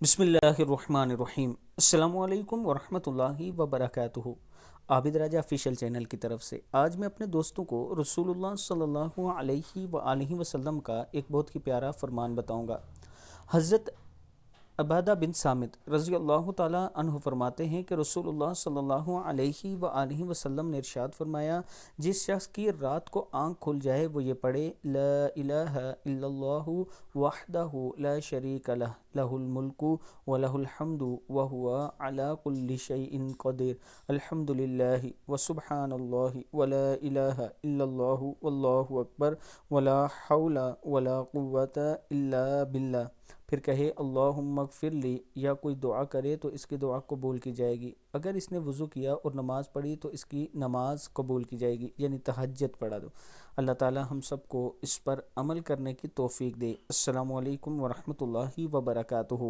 बिस्मिल्लाहिर्रहमानिर्रहीम। अस्सलामुअलैकुम वरहमतुल्लाहि वबरकातुहू। आबिद राजा ऑफिशियल चैनल की तरफ से आज मैं अपने दोस्तों को रसूलुल्लाह सल्लल्लाहु अलैहि व आलिहि वसल्लम का एक बहुत ही प्यारा फरमान बताऊंगा। हज़रत अबादा बिन सामित रज़ी अल्लाह ताला अन्हु फरमाते हैं कि रसूलुल्लाह सल्लल्लाहु अलैहि व आलिहि वसल्लम ने इरशाद फरमाया, जिस शख्स की रात को आँख खुल जाए वो ये पढ़े, ला इलाहा इल्लल्लाहु वहदहु ला शरीक लह, लहुल मुल्कु व लहुल हम्दु व हुवा अला कुल्लि शैइन क़दीर, अल्हम्दुलिल्लाहि व सुब्हानल्लाहि व ला इलाहा इल्लल्लाहु वल्लाहु अकबर व ला हौला व ला कुव्वता इल्ला बिल्लाह। फिर कहे अल्लाहुम्मा ग़फ़िरली, या कोई दुआ करे तो इसकी दुआ कबूल की जाएगी। अगर इसने वज़ू किया और नमाज़ पढ़ी तो इसकी नमाज कबूल की जाएगी, यानी तहज्जुद पढ़ा दो। अल्लाह ताला हम सबको इस पर अमल करने की तौफ़ीक दे। अस्सलामु अलैकुम वरहमतुल्लाहि वबरकातुहू।